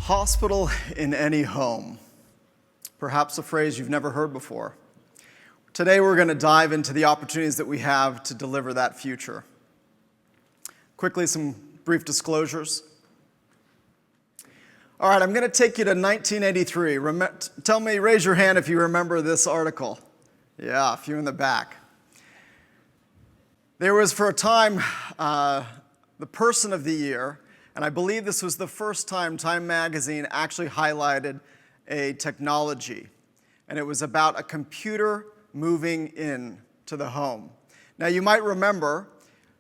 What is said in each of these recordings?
Hospital in any home. Perhaps a phrase you've never heard before. Today we're going to dive into the opportunities that we have to deliver that future. Quickly, some brief disclosures. All right, I'm going to take you to 1983. Raise your hand if you remember this article. Yeah, a few in the back. There was, for a time, the Person of the Year, and I believe this was the first time Time magazine actually highlighted a technology, and it was about a computer moving in to the home. Now, you might remember,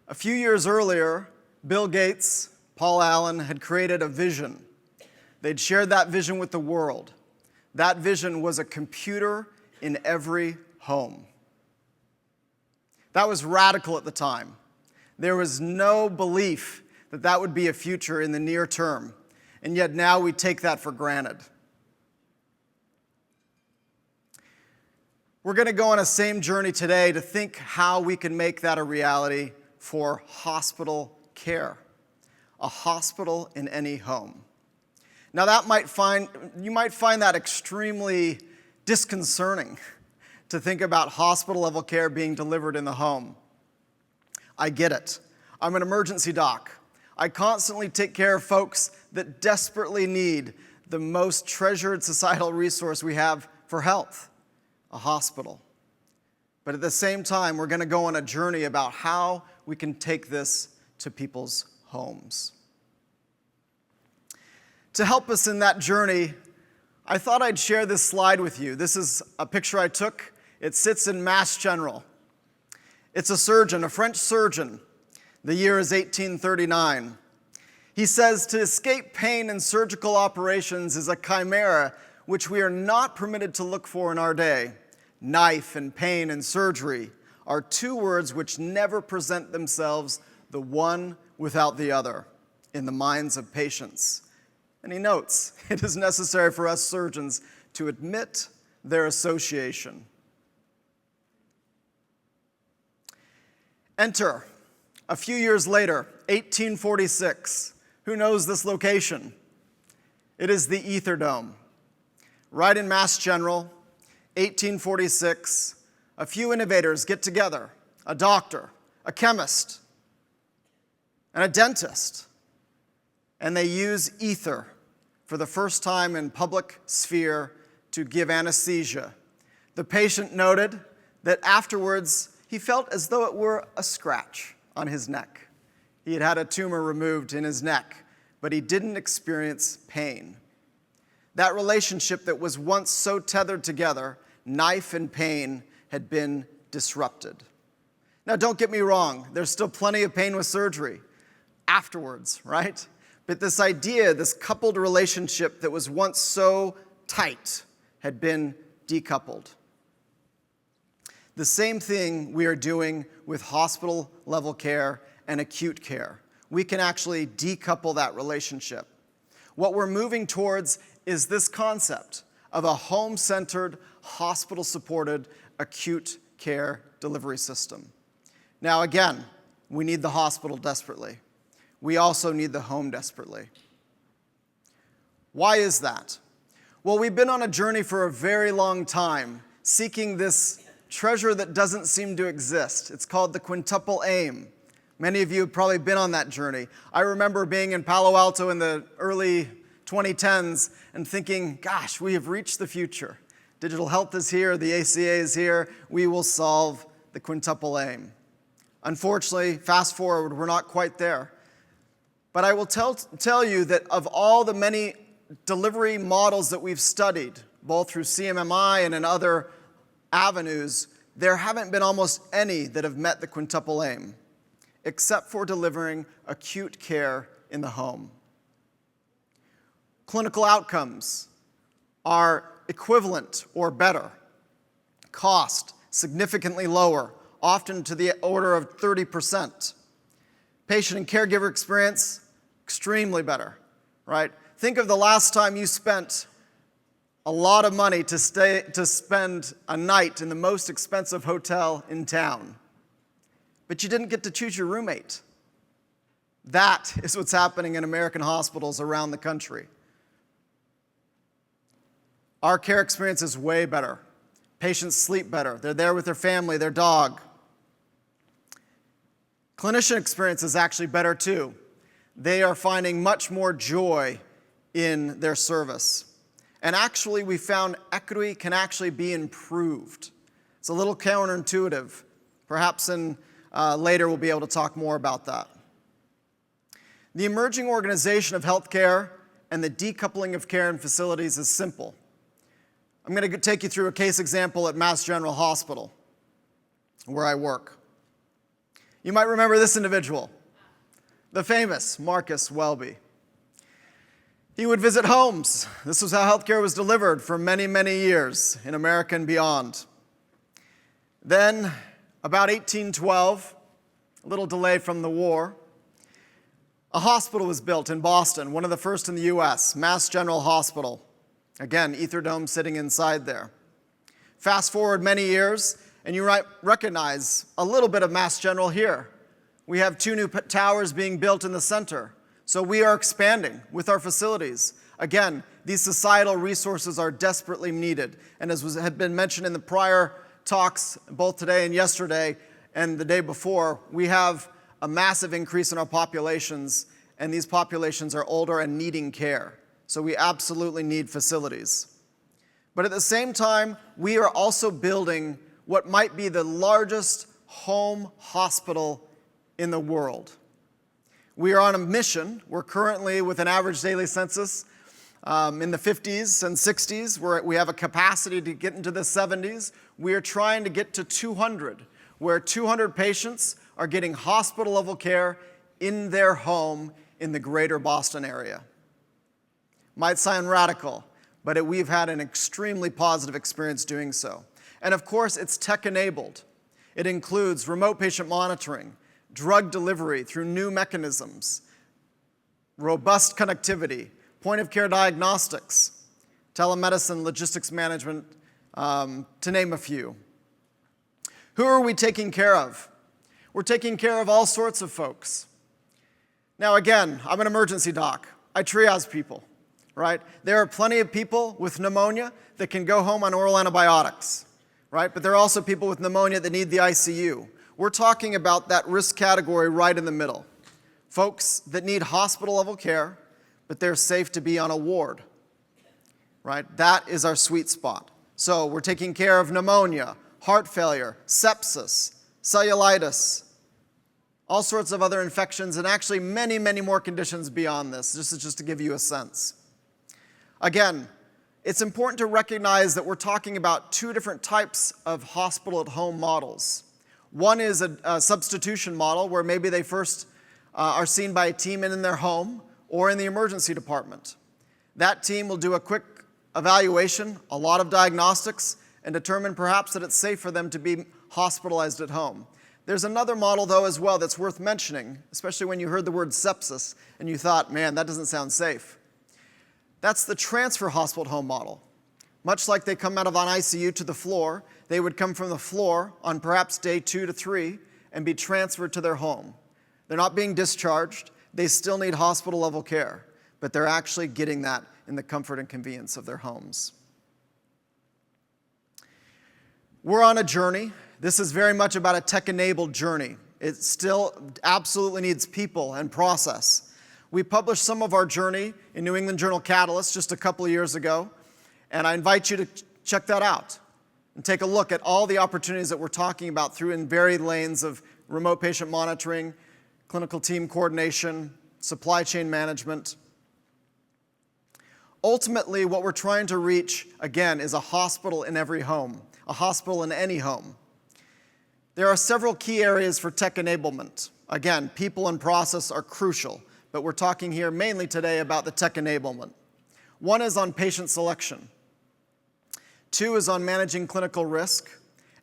a few years earlier, Bill Gates, Paul Allen had created a vision. They'd shared that vision with the world. That vision was a computer in every home. That was radical at the time. There was no belief that that would be a future in the near term, and yet now we take that for granted. We're going to go on a same journey today to think how we can make that a reality for hospital care, a hospital in any home. Now you might find that extremely disconcerting to think about hospital level care being delivered in the home. I get it. I'm an emergency doc. I constantly take care of folks that desperately need the most treasured societal resource we have for health, a hospital. But at the same time, we're going to go on a journey about how we can take this to people's homes. To help us in that journey, I thought I'd share this slide with you. This is a picture I took. It sits in Mass General. It's a surgeon, a French surgeon. The year is 1839. He says, "To escape pain in surgical operations is a chimera which we are not permitted to look for in our day. Knife and pain and surgery are two words which never present themselves the one without the other in the minds of patients." And he notes, it is necessary for us surgeons to admit their association. Enter, a few years later, 1846. Who knows this location? It is the Ether Dome. Right in Mass General, 1846, a few innovators get together, a doctor, a chemist, and a dentist, and they use ether for the first time in public sphere to give anesthesia. The patient noted that afterwards he felt as though it were a scratch on his neck. He had had a tumor removed in his neck, but he didn't experience pain. That relationship that was once so tethered together, knife and pain, had been disrupted. Now, don't get me wrong, there's still plenty of pain with surgery afterwards, right? But this idea, this coupled relationship that was once so tight, had been decoupled. The same thing we are doing with hospital-level care and acute care. We can actually decouple that relationship. What we're moving towards is this concept of a home-centered, hospital-supported acute care delivery system. Now again, we need the hospital desperately. We also need the home desperately. Why is that? Well, we've been on a journey for a very long time, seeking this treasure that doesn't seem to exist. It's called the quintuple aim. Many of you have probably been on that journey. I remember being in Palo Alto in the early 2010s and thinking, gosh, we have reached the future. Digital health is here, the ACA is here, we will solve the quintuple aim. Unfortunately, fast forward, we're not quite there. But I will tell you that of all the many delivery models that we've studied, both through CMMI and in other avenues, there haven't been almost any that have met the quintuple aim, except for delivering acute care in the home. Clinical outcomes are equivalent or better. Cost significantly lower, often to the order of 30%. Patient and caregiver experience, extremely better, right? Think of the last time you spent a lot of money to spend a night in the most expensive hotel in town, but you didn't get to choose your roommate. That is what's happening in American hospitals around the country. Our care experience is way better. Patients sleep better. They're there with their family, their dog. Clinician experience is actually better too. They are finding much more joy in their service. And actually, we found equity can actually be improved. It's a little counterintuitive. Perhaps later we'll be able to talk more about that. The emerging organization of healthcare and the decoupling of care in facilities is simple. I'm going to take you through a case example at Mass General Hospital, where I work. You might remember this individual, the famous Marcus Welby. He would visit homes. This was how healthcare was delivered for many, many years in America and beyond. Then, about 1812, a little delay from the war, a hospital was built in Boston, one of the first in the U.S., Mass General Hospital. Again, ether dome sitting inside there. Fast forward many years, and you might recognize a little bit of Mass General here. We have 2 new towers being built in the center. So we are expanding with our facilities. Again, these societal resources are desperately needed. And as had been mentioned in the prior talks, both today and yesterday and the day before, we have a massive increase in our populations, and these populations are older and needing care. So we absolutely need facilities. But at the same time, we are also building what might be the largest home hospital in the world. We are on a mission. We're currently with an average daily census in the 50s and 60s, where we have a capacity to get into the 70s. We are trying to get to 200, where 200 patients are getting hospital-level care in their home in the greater Boston area. Might sound radical, but we've had an extremely positive experience doing so. And of course, it's tech-enabled. It includes remote patient monitoring, drug delivery through new mechanisms, robust connectivity, point-of-care diagnostics, telemedicine, logistics management, to name a few. Who are we taking care of? We're taking care of all sorts of folks. Now again, I'm an emergency doc. I triage people, right? There are plenty of people with pneumonia that can go home on oral antibiotics, right? But there are also people with pneumonia that need the ICU. We're talking about that risk category right in the middle. Folks that need hospital-level care, but they're safe to be on a ward, right? That is our sweet spot. So we're taking care of pneumonia, heart failure, sepsis, cellulitis, all sorts of other infections, and actually many, many more conditions beyond this. This is just to give you a sense. Again, it's important to recognize that we're talking about 2 different types of hospital-at-home models. One is a substitution model, where maybe they first are seen by a team in their home or in the emergency department. That team will do a quick evaluation, a lot of diagnostics, and determine perhaps that it's safe for them to be hospitalized at home. There's another model, though, as well that's worth mentioning, especially when you heard the word sepsis and you thought, man, that doesn't sound safe. That's the transfer hospital-at-home model. Much like they come out of an ICU to the floor, they would come from the floor on perhaps day 2 to 3 and be transferred to their home. They're not being discharged. They still need hospital-level care, but they're actually getting that in the comfort and convenience of their homes. We're on a journey. This is very much about a tech-enabled journey. It still absolutely needs people and process. We published some of our journey in New England Journal Catalyst just a couple of years ago, and I invite you to check that out and take a look at all the opportunities that we're talking about through in varied lanes of remote patient monitoring, clinical team coordination, supply chain management. Ultimately, what we're trying to reach, again, is a hospital in every home, a hospital in any home. There are several key areas for tech enablement. Again, people and process are crucial, but we're talking here mainly today about the tech enablement. 1 is on patient selection. 2 is on managing clinical risk.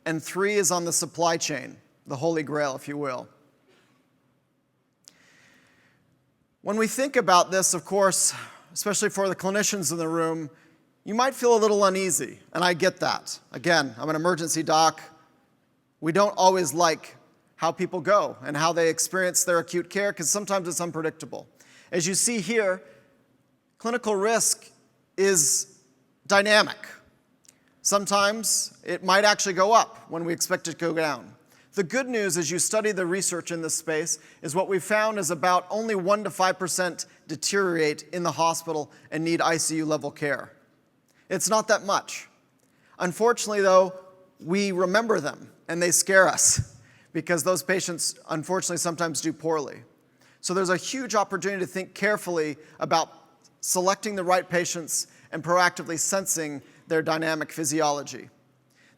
And 3 is on the supply chain, the holy grail, if you will. When we think about this, of course, especially for the clinicians in the room, you might feel a little uneasy, and I get that. Again, I'm an emergency doc. We don't always like how people go and how they experience their acute care, because sometimes it's unpredictable. As you see here, clinical risk is dynamic. Sometimes it might actually go up when we expect it to go down. The good news as you study the research in this space is what we found is about only 1% to 5% deteriorate in the hospital and need ICU level care. It's not that much. Unfortunately though, we remember them and they scare us because those patients unfortunately sometimes do poorly. So there's a huge opportunity to think carefully about selecting the right patients and proactively sensing their dynamic physiology.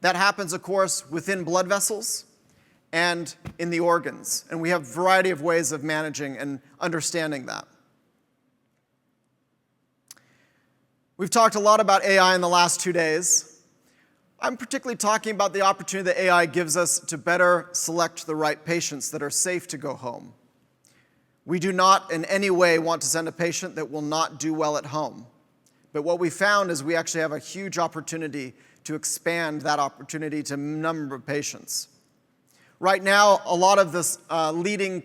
That happens, of course, within blood vessels and in the organs. And we have a variety of ways of managing and understanding that. We've talked a lot about AI in the last 2 days. I'm particularly talking about the opportunity that AI gives us to better select the right patients that are safe to go home. We do not in any way want to send a patient that will not do well at home. But what we found is we actually have a huge opportunity to expand that opportunity to a number of patients. Right now, a lot of the leading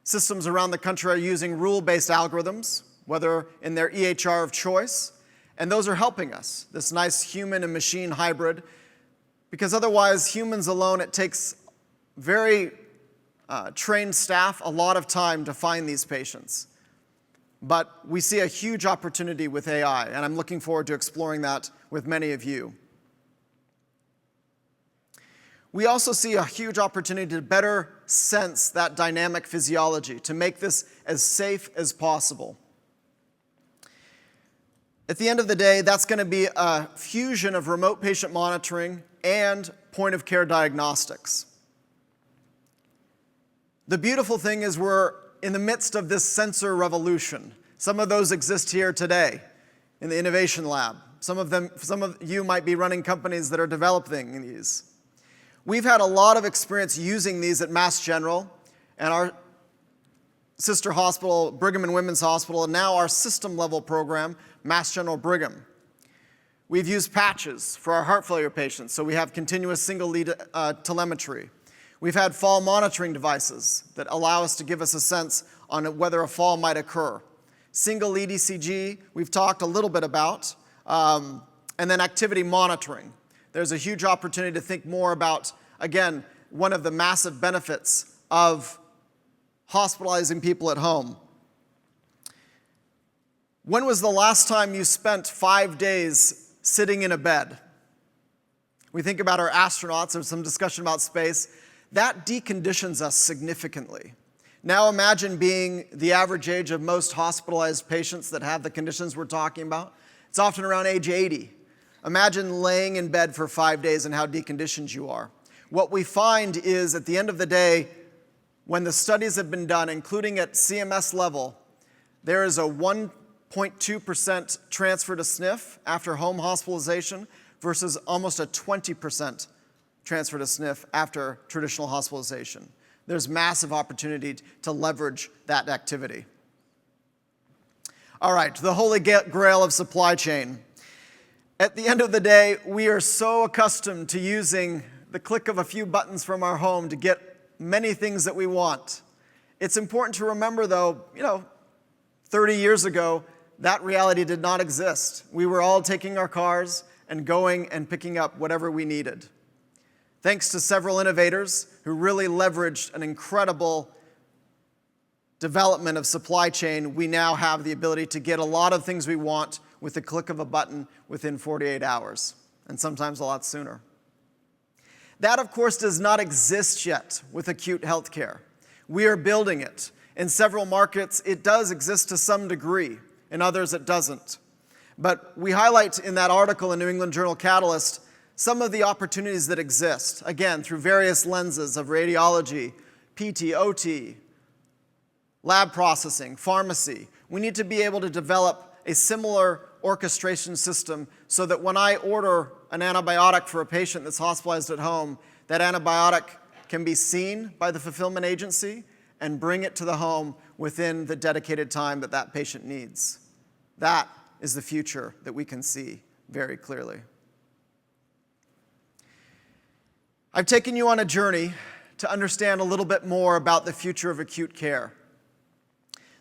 systems around the country are using rule-based algorithms, whether in their EHR of choice, and those are helping us, this nice human and machine hybrid, because otherwise, humans alone, it takes very trained staff a lot of time to find these patients. But we see a huge opportunity with AI, and I'm looking forward to exploring that with many of you. We also see a huge opportunity to better sense that dynamic physiology, to make this as safe as possible. At the end of the day, that's going to be a fusion of remote patient monitoring and point-of-care diagnostics. The beautiful thing is we're in the midst of this sensor revolution. Some of those exist here today in the innovation lab. Some of you might be running companies that are developing these. We've had a lot of experience using these at Mass General and our sister hospital, Brigham and Women's Hospital, and now our system level program, Mass General Brigham. We've used patches for our heart failure patients, so we have continuous single lead telemetry. We've had fall monitoring devices that allow us to give us a sense on whether a fall might occur. Single lead ECG, we've talked a little bit about, and then activity monitoring. There's a huge opportunity to think more about, again, one of the massive benefits of hospitalizing people at home. When was the last time you spent 5 days sitting in a bed? We think about our astronauts, there's some discussion about space. That deconditions us significantly. Now imagine being the average age of most hospitalized patients that have the conditions we're talking about. It's often around age 80. Imagine laying in bed for 5 days and how deconditioned you are. What we find is at the end of the day, when the studies have been done, including at CMS level, there is a 1.2% transfer to SNF after home hospitalization versus almost a 20% transfer to SNF after traditional hospitalization. There's massive opportunity to leverage that activity. All right, the holy grail of supply chain. At the end of the day, we are so accustomed to using the click of a few buttons from our home to get many things that we want. It's important to remember though, 30 years ago, that reality did not exist. We were all taking our cars and going and picking up whatever we needed. Thanks to several innovators who really leveraged an incredible development of supply chain, we now have the ability to get a lot of things we want with the click of a button within 48 hours, and sometimes a lot sooner. That, of course, does not exist yet with acute healthcare. We are building it. In several markets, it does exist to some degree. In others, it doesn't. But we highlight in that article in New England Journal Catalyst some of the opportunities that exist, again, through various lenses of radiology, PT, OT, lab processing, pharmacy. We need to be able to develop a similar orchestration system so that when I order an antibiotic for a patient that's hospitalized at home, that antibiotic can be seen by the fulfillment agency and bring it to the home within the dedicated time that that patient needs. That is the future that we can see very clearly. I've taken you on a journey to understand a little bit more about the future of acute care.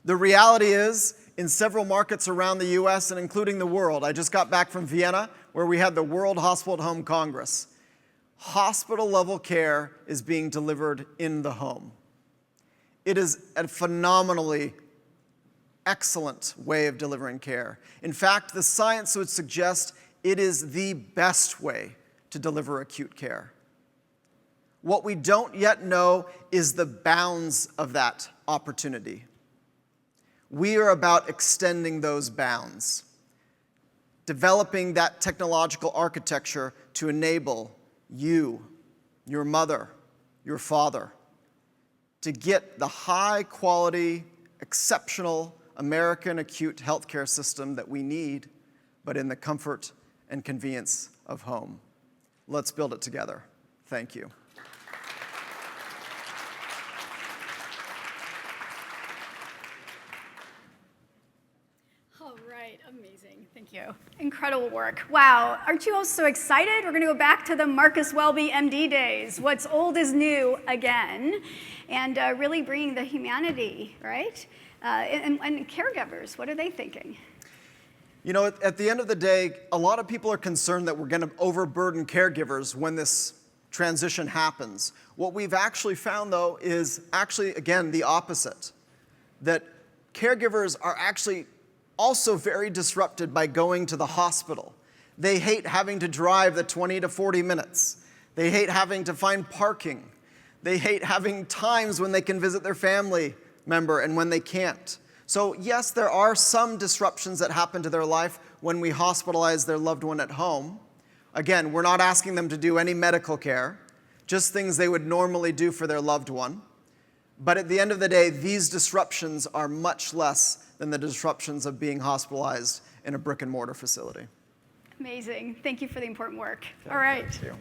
The reality is in several markets around the US and including the world. I just got back from Vienna, where we had the World Hospital at Home Congress. Hospital-level care is being delivered in the home. It is a phenomenally excellent way of delivering care. In fact, the science would suggest it is the best way to deliver acute care. What we don't yet know is the bounds of that opportunity. We are about extending those bounds, developing that technological architecture to enable you, your mother, your father, to get the high-quality, exceptional American acute healthcare system that we need, but in the comfort and convenience of home. Let's build it together. Thank you. All right, amazing. Thank you. Incredible work. Wow, aren't you all so excited? We're going to go back to the Marcus Welby, MD days. What's old is new again, and really bringing the humanity, right? And caregivers, what are they thinking? You know, at the end of the day, a lot of people are concerned that we're going to overburden caregivers when this transition happens. What we've actually found, though, is actually, again, the opposite. That caregivers are actually also very disrupted by going to the hospital. They hate having to drive the 20 to 40 minutes. They hate having to find parking. They hate having times when they can visit their family member and when they can't. So yes, there are some disruptions that happen to their life when we hospitalize their loved one at home. Again, we're not asking them to do any medical care, just things they would normally do for their loved one. But at the end of the day, these disruptions are much less than the disruptions of being hospitalized in a brick and mortar facility. Amazing. Thank you for the important work. Okay, all right. thank you.